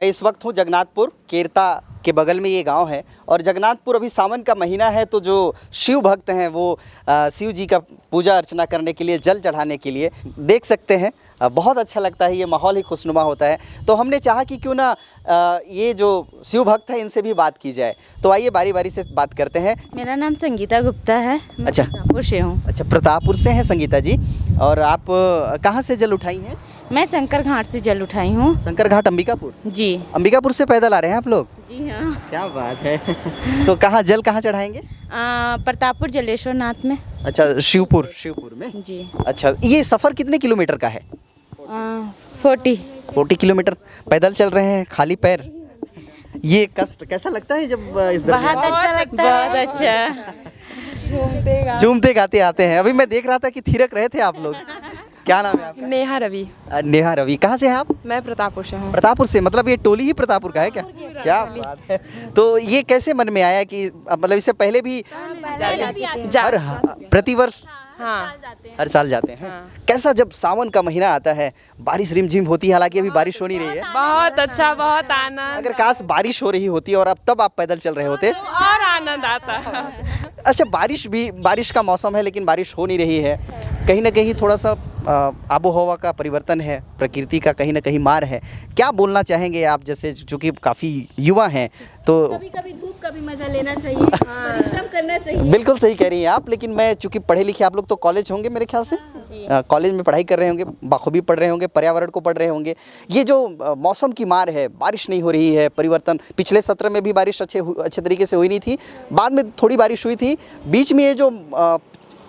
मैं इस वक्त हूँ जगन्नाथपुर केरता के बगल में ये गांव है और जगन्नाथपुर अभी सावन का महीना है तो जो शिव भक्त हैं वो शिव जी का पूजा अर्चना करने के लिए जल चढ़ाने के लिए देख सकते हैं। बहुत अच्छा लगता है, ये माहौल ही खुशनुमा होता है। तो हमने चाहा कि क्यों ना ये जो शिव भक्त है इनसे भी बात की जाए। तो आइए बारी बारी से बात करते हैं। मेरा नाम संगीता गुप्ता है। मैं अच्छा, प्रतापपुर से हूँ। अच्छा, प्रतापपुर से हैं संगीता जी। और आप कहाँ से जल उठाई हैं? मैं शंकर घाट से जल उठाई हूँ। शंकर घाट अंबिकापुर? जी। अंबिकापुर से पैदल आ रहे हैं आप लोग? जी हाँ। क्या बात है। तो कहाँ जल कहाँ चढ़ाएंगे? प्रतापपुर जलेश्वर नाथ में। अच्छा, शिवपुर में? जी। अच्छा, ये सफ़र कितने किलोमीटर का है? 40 किलोमीटर पैदल चल रहे हैं खाली पैर। ये कष्ट कैसा लगता है जब इस बहुत अच्छा लगता है। बहुत अच्छा। झूमते गाते आते हैं। अभी मैं देख रहा था कि थिरक रहे थे आप लोग। क्या नाम है आपका? नेहा रवि। नेहा रवि। कहाँ से हैं आप? मैं प्रतापपुर से हूँ। प्रतापपुर से? मतलब ये टोली ही प्रतापपुर का है क्या? क्या बात है। तो ये कैसे मन में आया कि मतलब इससे पहले भी प्रतिवर्ष? हाँ, हर साल जाते हैं। कैसा जब सावन का महीना आता है, बारिश रिमझिम होती है, हालांकि अभी बारिश हो नहीं रही है। बहुत अच्छा, बहुत आनंद। अगर काश बारिश हो रही होती और अब तब आप पैदल चल रहे होते और आनंद आता। अच्छा, बारिश का मौसम है लेकिन बारिश हो नहीं रही है। कहीं ना कहीं थोड़ा सा आबो हवा का परिवर्तन है, प्रकृति का कहीं ना कहीं मार है। क्या बोलना चाहेंगे आप, जैसे चूँकि काफ़ी युवा हैं तो कभी कभी धूप का भी मजा लेना चाहिए, परिश्रम करना चाहिए। बिल्कुल सही कह रही हैं आप। लेकिन मैं चूँकि पढ़े लिखे, आप लोग तो कॉलेज होंगे मेरे ख्याल से, कॉलेज में पढ़ाई कर रहे होंगे, बखूबी पढ़ रहे होंगे, पर्यावरण को पढ़ रहे होंगे। ये जो मौसम की मार है, बारिश नहीं हो रही है, परिवर्तन, पिछले सत्र में भी बारिश अच्छे तरीके से हुई नहीं थी, बाद में थोड़ी बारिश हुई थी, बीच में ये जो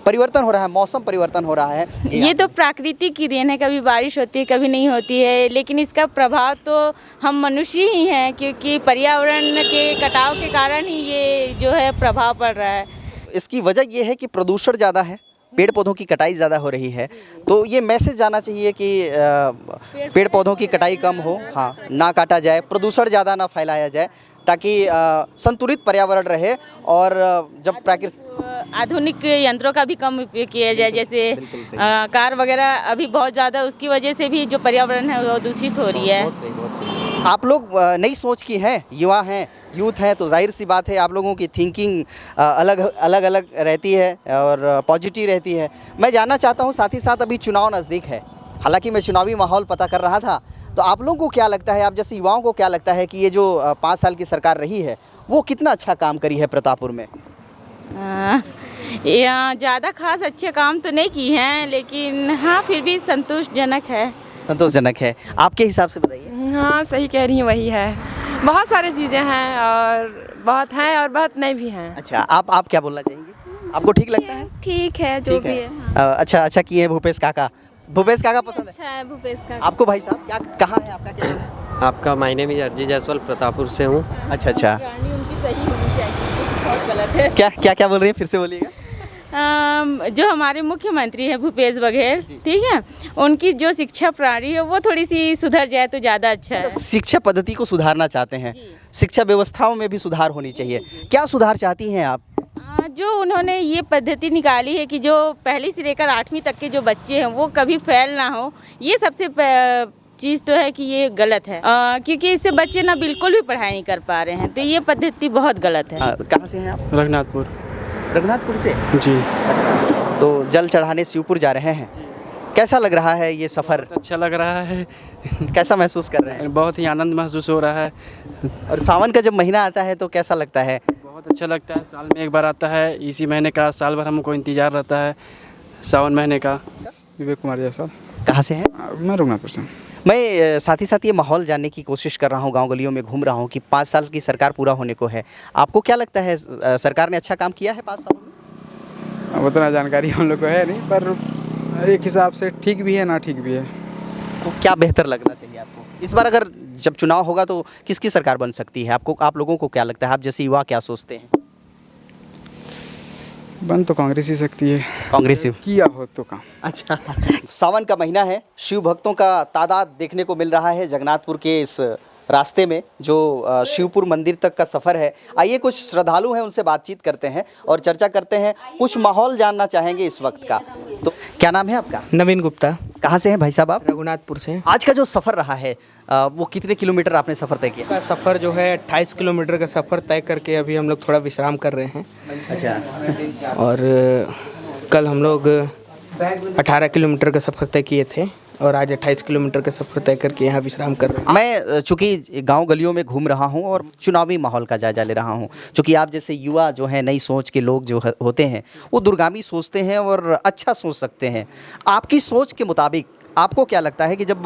परिवर्तन हो रहा है, मौसम परिवर्तन हो रहा है, ये तो प्रकृति की देन है। कभी बारिश होती है, कभी नहीं होती है, लेकिन इसका प्रभाव तो हम मनुष्य ही हैं, क्योंकि पर्यावरण के कटाव के कारण ही ये जो है प्रभाव पड़ रहा है। इसकी वजह ये है कि प्रदूषण ज़्यादा है, पेड़ पौधों की कटाई ज़्यादा हो रही है। तो ये मैसेज जाना चाहिए कि पेड़ पौधों की कटाई कम हो, हाँ, ना काटा जाए, प्रदूषण ज़्यादा ना फैलाया जाए, ताकि संतुलित पर्यावरण रहे। और जब प्रकृति आधुनिक यंत्रों का भी कम उपयोग किया जाए, जैसे कार वगैरह अभी बहुत ज़्यादा, उसकी वजह से भी जो पर्यावरण है वो दूषित हो रही है। बहुत सही। आप लोग नई सोच की हैं, युवा हैं, यूथ हैं, तो जाहिर सी बात है आप लोगों की थिंकिंग अलग रहती है और पॉजिटिव रहती है। मैं जानना चाहता हूँ, साथ ही साथ अभी चुनाव नज़दीक है, हालांकि मैं चुनावी माहौल पता कर रहा था, तो आप लोगों को क्या लगता है, आप जैसे युवाओं को क्या लगता है कि ये जो 5 साल की सरकार रही है वो कितना अच्छा काम करी है प्रतापपुर में? यहाँ ज़्यादा खास अच्छे काम तो नहीं की हैं, लेकिन हाँ फिर भी संतोषजनक है। संतोषजनक है आपके हिसाब से? बताइए। हाँ, सही कह रही हैं, वही है। बहुत सारी चीज़ें हैं और बहुत हैं और बहुत नहीं भी हैं। अच्छा, आप क्या बोलना चाहेंगे? आपको ठीक लगता है? ठीक है, जो भी है। अच्छा किए हैं भूपेश काका पसंद है? अच्छा है भूपेश का। आपको भाई साहब क्या, कहाँ है आपका, क्या नाम है? आपका माय नेम इज अर्जी जायसवाल, प्रतापपुर से हूँ। अच्छा, उनकी सही होनी चाहिए, बहुत गलत है। क्या बोल रही है, फिर से बोलिएगा। जो हमारे मुख्यमंत्री हैं भूपेश बघेल, ठीक है, उनकी जो शिक्षा प्रणाली है वो थोड़ी सी सुधर जाए तो ज़्यादा अच्छा है। शिक्षा पद्धति को सुधारना चाहते हैं, शिक्षा व्यवस्थाओं में भी सुधार होनी चाहिए। क्या सुधार चाहती हैं आप? जो उन्होंने ये पद्धति निकाली है कि जो पहली से लेकर 8वीं तक के जो बच्चे हैं वो कभी फेल ना हो, ये सबसे चीज़ तो है कि ये गलत है, क्योंकि इससे बच्चे ना बिल्कुल भी पढ़ाई नहीं कर पा रहे हैं, तो ये पद्धति बहुत गलत है। कहाँ से हैं आप? रघुनाथपुर से जी। अच्छा, तो जल चढ़ाने शिवपुर जा रहे हैं, कैसा लग रहा है ये सफ़र? अच्छा लग रहा है। कैसा महसूस कर रहे हैं? बहुत ही आनंद महसूस हो रहा है। और सावन का जब महीना आता है तो कैसा लगता है? बहुत अच्छा लगता है, साल में एक बार आता है, इसी महीने का साल भर हमको इंतज़ार रहता है, सावन महीने का। विवेक कुमार जायसवाल। कहाँ से हैं? मैं रघुनाथपुर से। मैं साथ ही साथ ये माहौल जानने की कोशिश कर रहा हूँ, गांव गलियों में घूम रहा हूँ कि 5 साल की सरकार पूरा होने को है। आपको क्या लगता है, सरकार ने अच्छा काम किया है 5 साल में? अब उतना जानकारी हम लोग को है नहीं, पर एक हिसाब से ठीक भी है, ना ठीक भी है। तो क्या बेहतर लगना चाहिए आपको इस बार? अगर जब चुनाव होगा तो किसकी सरकार बन सकती है? आप लोगों को क्या लगता है, आप जैसे युवा क्या सोचते हैं? बन तो कांग्रेस ही सकती है, कांग्रेस ही किया हो तो काम। अच्छा, सावन का महीना है, शिव भक्तों का तादाद देखने को मिल रहा है जगन्नाथपुर के इस रास्ते में जो शिवपुर मंदिर तक का सफ़र है। आइए कुछ श्रद्धालु हैं उनसे बातचीत करते हैं और चर्चा करते हैं, कुछ माहौल जानना चाहेंगे इस वक्त का। तो क्या नाम है आपका? नवीन गुप्ता, कहाँ से हैं भाई साहब आप? रघुनाथपुर से। आज का जो सफ़र रहा है वो कितने किलोमीटर आपने सफ़र तय किया? का सफ़र जो है 28 किलोमीटर का सफ़र तय करके अभी हम लोग थोड़ा विश्राम कर रहे हैं। अच्छा। और कल हम लोग 18 किलोमीटर का सफ़र तय किए थे और आज 28 किलोमीटर का सफ़र तय करके यहाँ विश्राम कर रहे हैं। मैं चूँकि गांव गलियों में घूम रहा हूं और चुनावी माहौल का जायजा ले रहा हूं, चूँकि आप जैसे युवा जो हैं, नई सोच के लोग जो होते हैं, वो दूरगामी सोचते हैं और अच्छा सोच सकते हैं। आपकी सोच के मुताबिक आपको क्या लगता है कि जब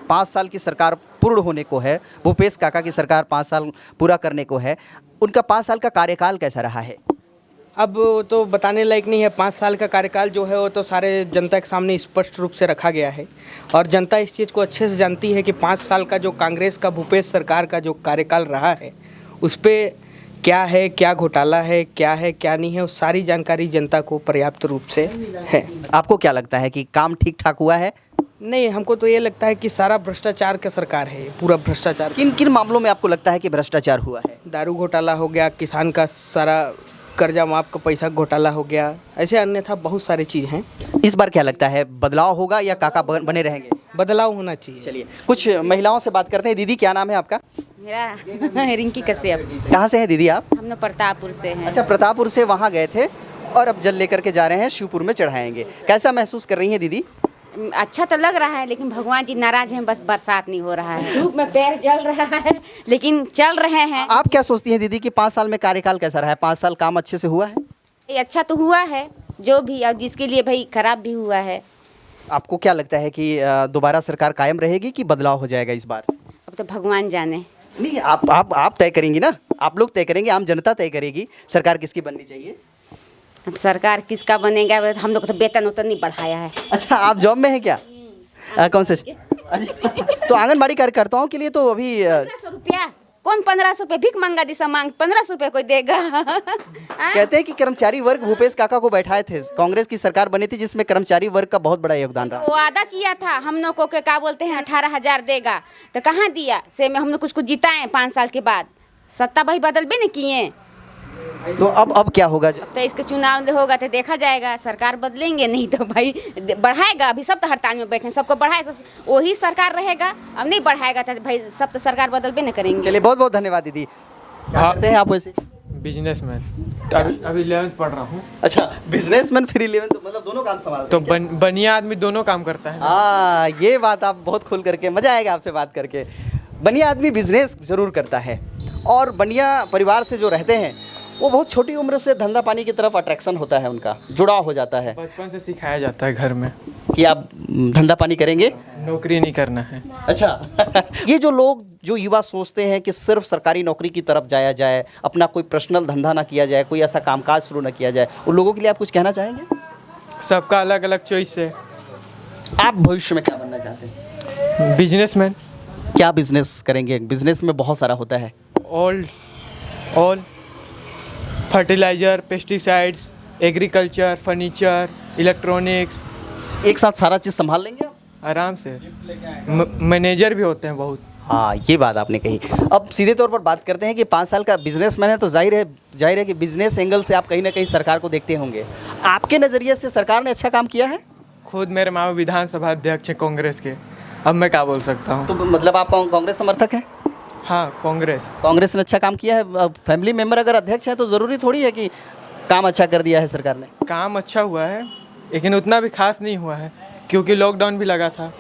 5 साल की सरकार पूर्ण होने को है, भूपेश काका की सरकार 5 साल पूरा करने को है, उनका 5 साल का कार्यकाल कैसा रहा है? अब तो बताने लायक नहीं है। 5 साल का कार्यकाल जो है वो तो सारे जनता के सामने स्पष्ट रूप से रखा गया है और जनता इस चीज़ को अच्छे से जानती है कि 5 साल का जो कांग्रेस का भूपेश सरकार का जो कार्यकाल रहा है उस पर क्या है, क्या घोटाला है, क्या नहीं है, वो सारी जानकारी जनता को पर्याप्त रूप से है। आपको क्या लगता है कि काम ठीक ठाक हुआ है? नहीं, हमको तो ये लगता है कि सारा भ्रष्टाचार का सरकार है, पूरा भ्रष्टाचार। किन किन मामलों में आपको लगता है कि भ्रष्टाचार हुआ है? दारू घोटाला हो गया, किसान का सारा कर्जा माफ का पैसा घोटाला हो गया, ऐसे अन्यथा बहुत सारी चीज़ हैं। इस बार क्या लगता है, बदलाव होगा या काका बने रहेंगे? बदलाव होना चाहिए। चलिए कुछ महिलाओं से बात करते हैं। दीदी क्या नाम है आपका? मेरा रिंकी कश्यप। कहाँ से हैं दीदी आप? हम लोग प्रतापपुर से हैं। अच्छा, प्रतापपुर से वहाँ गए थे और अब जल लेकर के जा रहे हैं, शिवपुर में चढ़ाएंगे। कैसा महसूस कर रही हैं दीदी? अच्छा तो लग रहा है, लेकिन भगवान जी नाराज हैं, बस बरसात नहीं हो रहा है। धूप में पैर जल रहा है, लेकिन चल रहे हैं। आप क्या सोचती हैं दीदी कि 5 साल में कार्यकाल कैसा रहा है? 5 साल काम अच्छे से हुआ है? ये अच्छा तो हुआ है, जो भी, और जिसके लिए भाई खराब भी हुआ है। आपको क्या लगता है कि दोबारा सरकार कायम रहेगी कि बदलाव हो जाएगा इस बार? अब तो भगवान जाने। नहीं, आप तय करेंगी ना, आप लोग तय करेंगे, आम जनता तय करेगी सरकार किसकी बननी चाहिए। अब सरकार किसका बनेगा, हम लोग तो वेतन उतन नहीं बढ़ाया है। अच्छा, आप जॉब में हैं क्या? कौन से? तो आंगनबाड़ी कार्यकर्ताओं के लिए तो अभी 1500 रुपया, कौन 1500 रुपये भीख मंगा दिशा मांग, 1500 रुपये कोई देगा? कहते हैं कि कर्मचारी वर्ग भूपेश काका को बैठाए थे, कांग्रेस की सरकार बनी थी जिसमें कर्मचारी वर्ग का बहुत बड़ा योगदान रहा। वो वादा किया था हम लोग को, क्या बोलते हैं, 18,000 देगा, तो कहाँ दिया? से में हम लोग कुछ जिताए 5 साल के बाद, सत्ता भाई बदल भी नहीं किए। तो अब क्या होगा? तो इसके चुनाव होगा तो देखा जाएगा, सरकार बदलेंगे, नहीं तो भाई बढ़ाएगा। अभी सब तो हड़ताल में बैठे हैं, सबको बढ़ाए तो वही सरकार रहेगा, अब नहीं बढ़ाएगा तो भाई सब तो सरकार बदल भी नहीं करेंगे। चलिए, बहुत बहुत धन्यवाद दीदी। क्या करते हैं आप वैसे? बिजनेसमैन, अभी 11th पढ़ रहा हूँ। अच्छा, बिजनेसमैन फिर 11th, मतलब दोनों काम संभालते तो बनिया आदमी दोनों काम करता है। हाँ, ये बात आप बहुत खुल करके, मज़ा आएगा आपसे बात करके। बनिया आदमी बिजनेस जरूर करता है और बनिया परिवार से जो रहते हैं वो बहुत छोटी उम्र से धंधा पानी की तरफ अट्रैक्शन होता है, उनका जुड़ाव हो जाता है। बचपन से सिखाया जाता है घर में कि आप धंधा पानी करेंगे, नौकरी नहीं करना है। अच्छा ये जो लोग, जो युवा सोचते हैं कि सिर्फ सरकारी नौकरी की तरफ जाया जाए, अपना कोई पर्सनल धंधा ना किया जाए, कोई ऐसा कामकाज शुरू ना किया जाए, उन लोगों के लिए आप कुछ कहना चाहेंगे? सबका अलग अलग चॉइस है। आप भविष्य में क्या बनना चाहते हैं? बिजनेसमैन। क्या बिजनेस करेंगे? बिजनेस में बहुत सारा होता है। All fertiliser, pesticides, agriculture, furniture, electronics, एक साथ सारा चीज़ संभाल लेंगे आप? आराम से। मैनेजर भी होते हैं बहुत। हाँ, ये बात आपने कही। अब सीधे तौर पर बात करते हैं कि 5 साल का बिजनेसमैन है तो जाहिर है कि बिजनेस एंगल से आप कहीं ना कहीं सरकार को देखते होंगे। आपके नज़रिए से सरकार ने अच्छा काम किया है? खुद मेरे मामा विधानसभा अध्यक्ष हैं कांग्रेस के, अब मैं क्या बोल सकता हूँ। तो मतलब आप कांग्रेस समर्थक हैं? हाँ, कांग्रेस ने अच्छा काम किया है। फैमिली मेम्बर अगर अध्यक्ष है तो ज़रूरी थोड़ी है कि काम अच्छा कर दिया है सरकार ने। काम अच्छा हुआ है, लेकिन उतना भी खास नहीं हुआ है क्योंकि लॉकडाउन भी लगा था।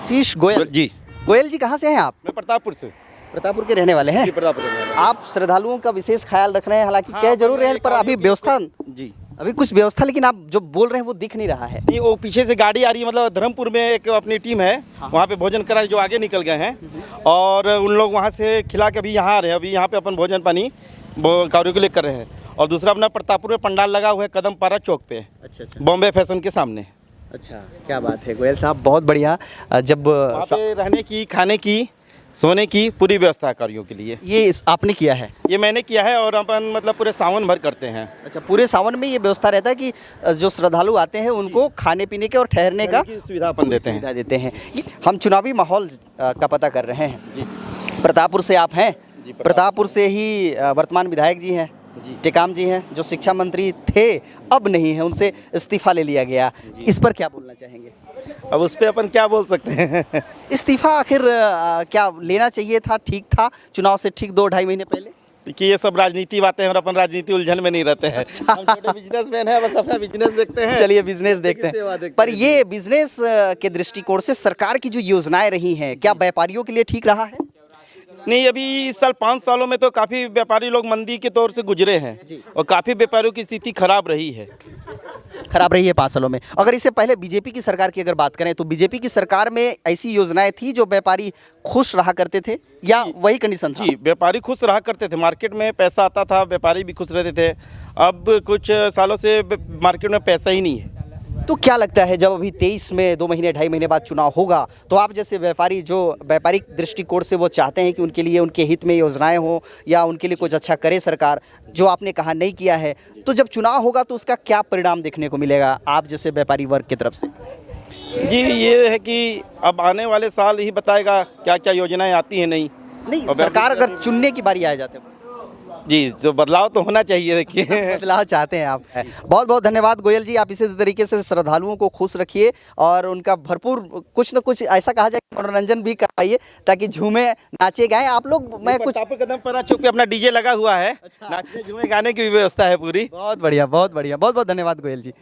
शीश गोयल जी। गोयल जी, कहाँ से हैं आप? मैं प्रतापपुर से। प्रतापपुर के रहने वाले हैं? जी, प्रतापपुर के रहने वाले। आप श्रद्धालुओं का विशेष ख्याल रख रहे हैं, हालांकि कह जरूर रहे हैं पर अभी व्यवस्था, जी अभी कुछ व्यवस्था, लेकिन आप जो बोल रहे हैं वो दिख नहीं रहा है। नहीं, वो पीछे से गाड़ी आ रही है, मतलब धर्मपुर में एक अपनी टीम है, वहाँ पे भोजन करा जो आगे निकल गए हैं और उन लोग वहाँ से खिला के अभी यहाँ आ रहे हैं। अभी यहाँ पे अपन भोजन पानी कार्यों के लिए कर रहे हैं। और दूसरा अपना प्रतापपुर में पंडाल लगा हुआ है कदम पारा चौक पे। अच्छा, बॉम्बे फैशन के सामने। अच्छा, क्या बात है गोयल साहब, बहुत बढ़िया। जब वहाँ पे रहने की, खाने की, सोने की पूरी व्यवस्था कार्यों के लिए ये आपने किया है? ये मैंने किया है और अपन मतलब पूरे सावन भर करते हैं। अच्छा, पूरे सावन में ये व्यवस्था रहता है कि जो श्रद्धालु आते हैं उनको खाने पीने के और ठहरने का सुविधा अपन देते हैं। हम चुनावी माहौल का पता कर रहे हैं। जी, प्रतापपुर से आप हैं? प्रतापपुर से ही वर्तमान विधायक जी हैं, टेकाम जी हैं, जो शिक्षा मंत्री थे अब नहीं है, उनसे इस्तीफा ले लिया गया। इस पर क्या बोलना चाहेंगे? अब उस पर अपन क्या बोल सकते हैं? इस्तीफा आखिर क्या लेना चाहिए था? ठीक था चुनाव से ठीक 2-2.5 महीने पहले? कि ये सब राजनीति बातें हैं और अपन राजनीति उलझन में नहीं रहते हैं। हम छोटे बिजनेसमैन हैं, बस अपना बिजनेस देखते हैं। चलिए बिजनेस देखते हैं। पर ये बिजनेस के दृष्टिकोण से सरकार की जो योजनाएं रही हैं, क्या व्यापारियों के लिए ठीक रहा है? नहीं, अभी इस साल 5 सालों में तो काफ़ी व्यापारी लोग मंदी के तौर से गुजरे हैं और काफ़ी व्यापारियों की स्थिति खराब रही है। खराब रही है 5 सालों में। अगर इससे पहले बीजेपी की सरकार की अगर बात करें तो बीजेपी की सरकार में ऐसी योजनाएं थी जो व्यापारी खुश रहा करते थे या वही कंडीशन था? जी, व्यापारी खुश रहा करते थे, मार्केट में पैसा आता था, व्यापारी भी खुश रहते थे। अब कुछ सालों से मार्केट में पैसा ही नहीं है। तो क्या लगता है जब अभी 23 में 2 महीने 2.5 महीने बाद चुनाव होगा तो आप जैसे व्यापारी जो व्यापारिक दृष्टिकोण से वो चाहते हैं कि उनके लिए उनके हित में योजनाएं हो या उनके लिए कुछ अच्छा करे सरकार, जो आपने कहा नहीं किया है, तो जब चुनाव होगा तो उसका क्या परिणाम देखने को मिलेगा आप जैसे व्यापारी वर्ग की तरफ से? जी, ये है कि अब आने वाले साल ही बताएगा क्या क्या योजनाएं आती हैं। नहीं सरकार अगर चुनने की बारी आ जाते हैं जी, तो बदलाव तो होना चाहिए। देखिए बदलाव चाहते हैं आप। बहुत बहुत धन्यवाद गोयल जी, आप इसी तरीके से श्रद्धालुओं को खुश रखिए और उनका भरपूर कुछ न कुछ ऐसा कहा जाए मनोरंजन भी कराइए ताकि झूमे नाचे गाएं आप लोग। मैं कुछ कदम पर चौक पे अपना डीजे लगा हुआ है, नाचने झूमे गाने की भी व्यवस्था है पूरी। बहुत बढ़िया बहुत बढ़िया, बहुत बहुत धन्यवाद गोयल जी।